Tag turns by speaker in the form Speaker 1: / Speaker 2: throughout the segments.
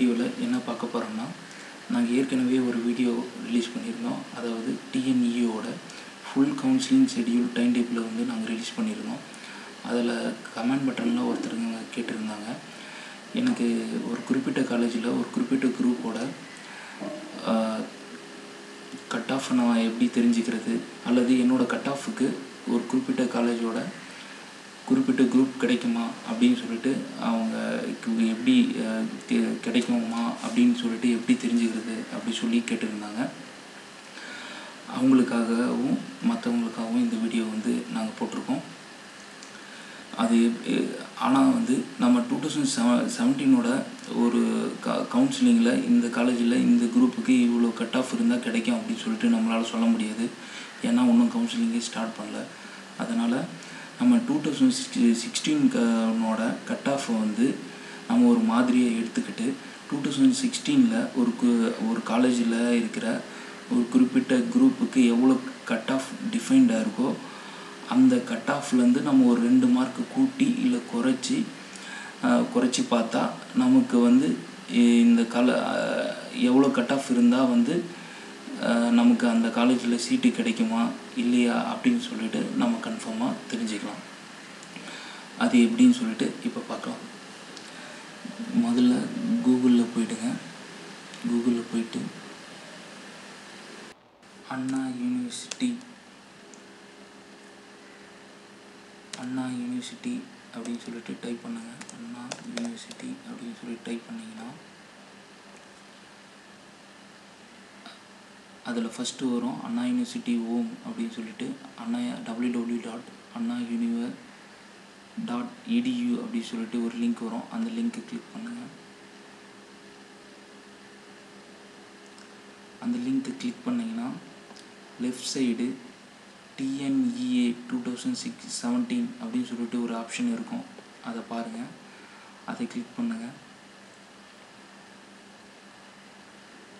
Speaker 1: வீடியோவில் என்ன பார்க்க போகிறோம்னா, நாங்கள் ஏற்கனவே ஒரு வீடியோ ரிலீஸ் பண்ணியிருந்தோம். அதாவது டிஎன்இஓட ஃபுல் கவுன்சிலிங் ஷெட்யூல் டைம் டேபிளை வந்து நாங்கள் ரிலீஸ் பண்ணியிருந்தோம். அதில் கமெண்ட் பட்டனில் ஒருத்தருங்க கேட்டிருந்தாங்க, எனக்கு ஒரு குறிப்பிட்ட காலேஜில் ஒரு குறிப்பிட்ட குரூப்போட கட் ஆஃப் நான் எப்படி தெரிஞ்சுக்கிறது, அல்லது என்னோடய கட் ஆஃபுக்கு ஒரு குறிப்பிட்ட காலேஜோட குறிப்பிட்ட குரூப் கிடைக்குமா அப்படின்னு சொல்லிட்டு அவங்க எப்படி கிடைக்குமா அப்படின்னு சொல்லிட்டு எப்படி தெரிஞ்சுக்கிறது அப்படி சொல்லி கேட்டிருந்தாங்க. அவங்களுக்காகவும் மற்றவங்களுக்காகவும் இந்த வீடியோ வந்து நாங்கள் போட்டிருக்கோம். அது ஆனால் வந்து நம்ம 2017 ஒரு கவுன்சிலிங்கில் இந்த காலேஜில் இந்த குரூப்புக்கு இவ்வளோ கட் ஆஃப் இருந்தால் கிடைக்கும் அப்படின்னு சொல்லிட்டு நம்மளால் சொல்ல முடியாது. ஏன்னா இன்னும் கவுன்சிலிங்கே ஸ்டார்ட் பண்ணல. அதனால் நம்ம 2016 கட் ஆஃபை வந்து நம்ம ஒரு மாதிரியை எடுத்துக்கிட்டு 2016 ஒரு காலேஜில் இருக்கிற ஒரு குறிப்பிட்ட குரூப்புக்கு எவ்வளோ கட் ஆஃப் டிஃபைன்டாக இருக்கோ அந்த கட் ஆஃப்லேருந்து நம்ம ஒரு 2 மார்க்கு கூட்டி இல்லை குறைச்சி பார்த்தா நமக்கு வந்து இந்த எவ்வளோ கட் ஆஃப் இருந்தால் வந்து நமக்கு அந்த காலேஜில் சீட்டு கிடைக்குமா இல்லையா அப்படின்னு சொல்லிட்டு நம்ம கன்ஃபார்மாக தெரிஞ்சுக்கலாம். அது எப்படின்னு சொல்லிட்டு இப்போ பார்க்கலாம். முதல்ல கூகுளில் போய்ட்டுங்க. கூகுளில் போய்ட்டு அண்ணா யூனிவர்சிட்டி அப்படின்னு சொல்லிட்டு டைப் பண்ணுங்கள். அண்ணா யூனிவர்சிட்டி அப்படின்னு சொல்லிட்டு டைப் பண்ணிங்கன்னா அதில் ஃபஸ்ட்டு வரும் அண்ணா யூனிவர்சிட்டி ஹோம் அப்படின்னு சொல்லிட்டு www.annayuniver.edu அப்படின்னு சொல்லிட்டு ஒரு லிங்க் வரும். அந்த லிங்க்கை கிளிக் பண்ணுங்கள். அந்த லிங்க்கை கிளிக் பண்ணிங்கன்னா லெஃப்ட் சைடு டிஎன்இஏ 2017 அப்படின்னு சொல்லிட்டு ஒரு ஆப்ஷன் இருக்கும். அதை பாருங்கள். அதை கிளிக் பண்ணுங்கள்.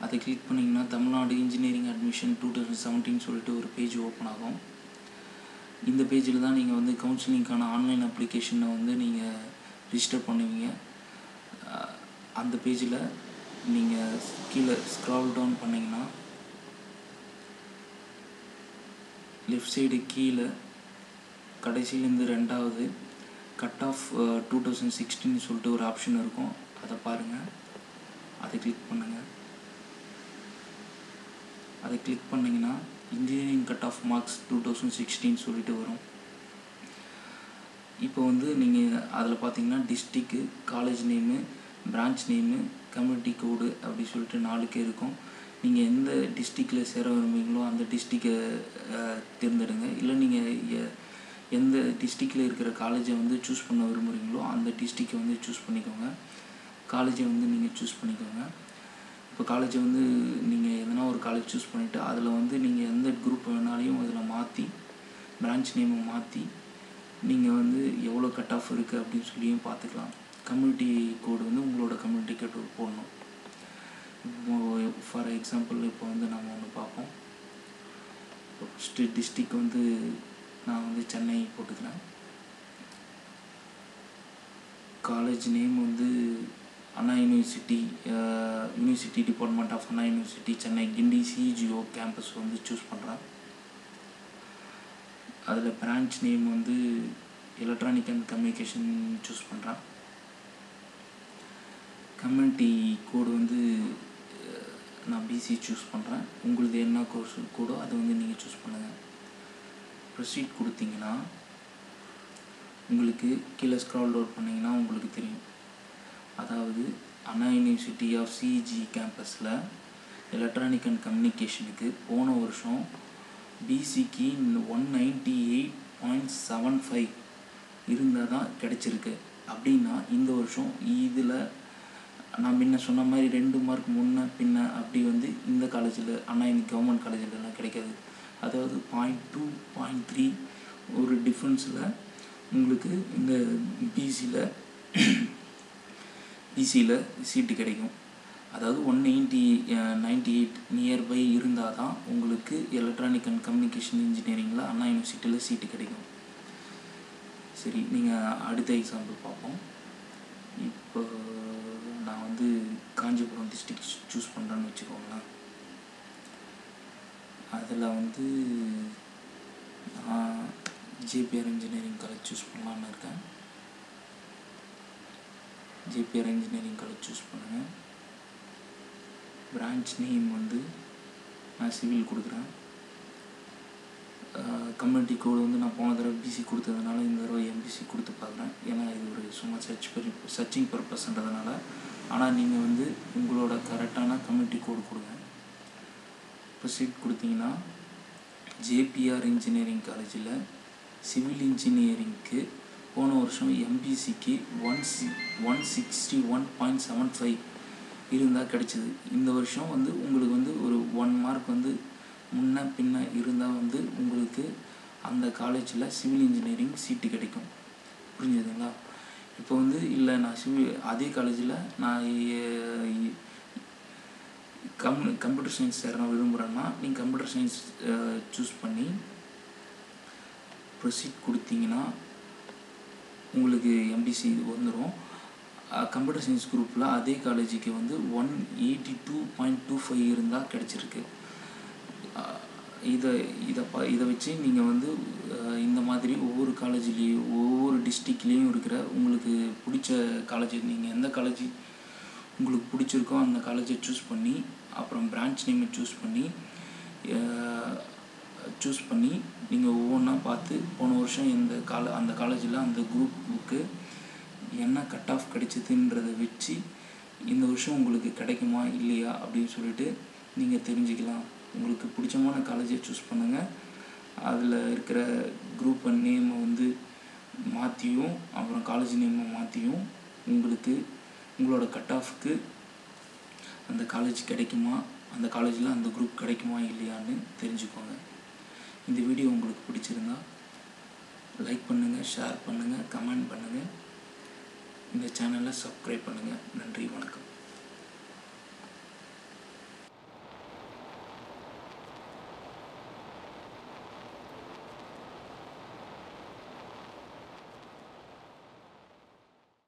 Speaker 1: அதை கிளிக் பண்ணிங்கன்னா தமிழ்நாடு இன்ஜினியரிங் அட்மிஷன் 2017 சொல்லிட்டு ஒரு பேஜ் ஓப்பன் ஆகும். இந்த பேஜில் தான் நீங்கள் வந்து கவுன்சிலிங்க்கான ஆன்லைன் அப்ளிகேஷனை வந்து நீங்கள் ரிஜிஸ்டர் பண்ணுவீங்க. அந்த பேஜில் நீங்கள் கீழே ஸ்க்ரால் டவுன் பண்ணிங்கன்னா லெஃப்ட் சைடு கீழே கடைசியிலேருந்து 2வது கட் ஆஃப் 2016 சொல்லிட்டு ஒரு ஆப்ஷன் இருக்கும். அதை பாருங்கள். அதை கிளிக் பண்ணுங்கள். அதை கிளிக் பண்ணிங்கன்னா இன்ஜினியரிங் கட் ஆஃப் மார்க்ஸ் 2016 சொல்லிட்டு வரும். இப்போ வந்து நீங்கள் அதில் பார்த்தீங்கன்னா டிஸ்ட்ரிக்கு, college name, branch name, community code அப்படி சொல்லிட்டு 4 இருக்கும். நீங்கள் எந்த டிஸ்ட்ரிக்டில் சேர விரும்புகிறீங்களோ அந்த டிஸ்ட்ரிக்கை தேர்ந்தெடுங்க. இல்லை நீங்கள் எந்த டிஸ்ட்ரிக்டில் இருக்கிற காலேஜை வந்து சூஸ் பண்ண விரும்புகிறீங்களோ அந்த டிஸ்ட்ரிக்கை வந்து சூஸ் பண்ணிக்கோங்க. காலேஜை வந்து நீங்கள் சூஸ் பண்ணிக்கோங்க. இப்போ காலேஜை வந்து நீங்கள் எதனா ஒரு காலேஜ் சூஸ் பண்ணிவிட்டு அதில் வந்து நீங்கள் எந்த குரூப் வேணாலையும் அதில் மாற்றி பிரான்ச் நேமை மாற்றி நீங்கள் வந்து எவ்வளோ கட் ஆஃப் இருக்குது அப்படின்னு சொல்லியும் பார்த்துக்கலாம். கம்யூனிட்டி கோடு வந்து உங்களோட கம்யூனிட்டி கோடு போடணும். ஃபார் எக்ஸாம்பிள் இப்போ வந்து நம்ம ஒன்று பார்ப்போம். ஃபஸ்ட்டு டிஸ்ட்ரிக் வந்து நான் வந்து சென்னை போட்டுக்கிறேன். காலேஜ் நேம் வந்து Anna university department of Anna university Chennai Guindy CEG campus வந்து சூஸ் பண்ணுறேன். அதில் பிரான்ச் நேம் வந்து எலக்ட்ரானிக் அண்ட் கம்யூனிகேஷன் சூஸ் பண்ணுறேன். கம்யூனிட்டி கோடு வந்து நான் பிசி சூஸ் பண்ணுறேன். உங்களுக்கு என்ன கோர்ஸ் கோடோ அதை வந்து நீங்கள் சூஸ் பண்ணுங்கள். ப்ரொசீட் கொடுத்தீங்கன்னா உங்களுக்கு கீழே ஸ்க்ரால் டவுன் பண்ணிங்கன்னா உங்களுக்கு தெரியும். அதாவது அண்ணா யூனிவர்சிட்டி ஆஃப் சிஜி கேம்பஸில் எலக்ட்ரானிக் அண்ட் கம்யூனிகேஷனுக்கு போன வருஷம் பிசிக்கு 198.75 இருந்தால் தான் கிடச்சிருக்கு. அப்படின்னா இந்த வருஷம் இதில் நான் முன்ன சொன்ன மாதிரி 2 மார்க் முன்ன பின்ன அப்படி வந்து இந்த காலேஜில் அண்ணா கவர்மெண்ட் காலேஜிலலாம் கிடைக்காது. அதாவது 0.2 0.3 ஒரு டிஃப்ரென்ஸில் உங்களுக்கு இந்த பிசியில் சீட்டு கிடைக்கும். அதாவது 198 நியர்பை இருந்தால் தான் உங்களுக்கு எலக்ட்ரானிக் அண்ட் கம்யூனிகேஷன் இன்ஜினியரிங்கில் அண்ணா யூனிவர்சிட்டியில் சீட்டு கிடைக்கும். சரி, நீங்கள் அடுத்த எக்ஸாம்பிள் பார்ப்போம். இப்போ நான் வந்து காஞ்சிபுரம் டிஸ்ட்ரிக்ட் சூஸ் பண்ணுறேன்னு வச்சுக்கோங்களேன். அதில் வந்து நான் ஜேபிஆர் இன்ஜினியரிங் காலேஜ் சூஸ் பண்ணலான்னு இருக்கேன். ஜேபிஆர் இன்ஜினியரிங் காலேஜ் சூஸ் பண்ணுங்கள். பிரான்ச் நேம் வந்து நான் சிவில் கொடுக்குறேன். கம்யூனிட்டி கோடு வந்து நான் போன தடவை பிசி கொடுத்ததுனால இந்த தடவை எம்பிசி கொடுத்து பார்க்குறேன். ஏன்னா இது ஒரு சும்மா சர்ச்சிங் பர்பஸ்ன்றதுனால. ஆனால் நீங்கள் வந்து உங்களோட கரெக்டான கம்யூனிட்டி கோடு கொடுங்க. ப்ரொசீட் கொடுத்தீங்கன்னா ஜேபிஆர் இன்ஜினியரிங் காலேஜில் சிவில் இன்ஜினியரிங்க்கு போன வருஷம் எம்பிசிக்கு 161.75 இருந்தால் கிடச்சிது. இந்த வருஷம் வந்து உங்களுக்கு வந்து ஒரு 1 மார்க் வந்து முன்ன பின்ன இருந்தால் வந்து உங்களுக்கு அந்த காலேஜில் சிவில் இன்ஜினியரிங் சீட்டு கிடைக்கும். புரிஞ்சுதுங்களா? இப்போ வந்து இல்லை நான் அதே காலேஜில் நான் கம்ப்யூட்டர் சயின்ஸ் சேர விரும்புகிறேன்னா நீங்கள் கம்ப்யூட்டர் சயின்ஸ் சூஸ் பண்ணி ப்ரொசீட் கொடுத்தீங்கன்னா உங்களுக்கு எம்பிசி வந்துடும். கம்ப்யூட்டர் சயின்ஸ் குரூப்பில் அதே காலேஜுக்கு வந்து 182.25 இருந்தால் கிடச்சிருக்கு. இதை வச்சு நீங்கள் வந்து இந்த மாதிரி ஒவ்வொரு காலேஜ்லேயும் ஒவ்வொரு டிஸ்ட்ரிக்ட்லேயும் இருக்கிற உங்களுக்கு பிடிச்ச காலேஜ், நீங்கள் எந்த காலேஜ் உங்களுக்கு பிடிச்சிருக்கோ அந்த காலேஜை சூஸ் பண்ணி அப்புறம் பிரான்ச் நேமை சூஸ் பண்ணி நீங்கள் ஒவ்வொன்றா பார்த்து போன வருஷம் அந்த காலேஜில் அந்த குரூப்புக்கு என்ன கட் ஆஃப் கிடைச்சதுன்றதை வச்சு இந்த வருஷம் உங்களுக்கு கிடைக்குமா இல்லையா அப்படின்னு சொல்லிட்டு நீங்கள் தெரிஞ்சுக்கலாம். உங்களுக்கு பிடிச்சமான காலேஜை சூஸ் பண்ணுங்கள். அதில் இருக்கிற குரூப் நேமை வந்து மாற்றியும் அப்புறம் காலேஜ் நேமை மாற்றியும் உங்களோட கட் ஆஃப்க்கு அந்த காலேஜ் கிடைக்குமா, அந்த காலேஜில் அந்த குரூப் கிடைக்குமா இல்லையான்னு தெரிஞ்சுக்கோங்க. இந்த வீடியோ உங்களுக்கு பிடிச்சிருந்தா லைக் பண்ணுங்கள், ஷேர் பண்ணுங்கள், கமெண்ட் பண்ணுங்கள். இந்த சேனலை சப்ஸ்கிரைப் பண்ணுங்கள். நன்றி, வணக்கம்.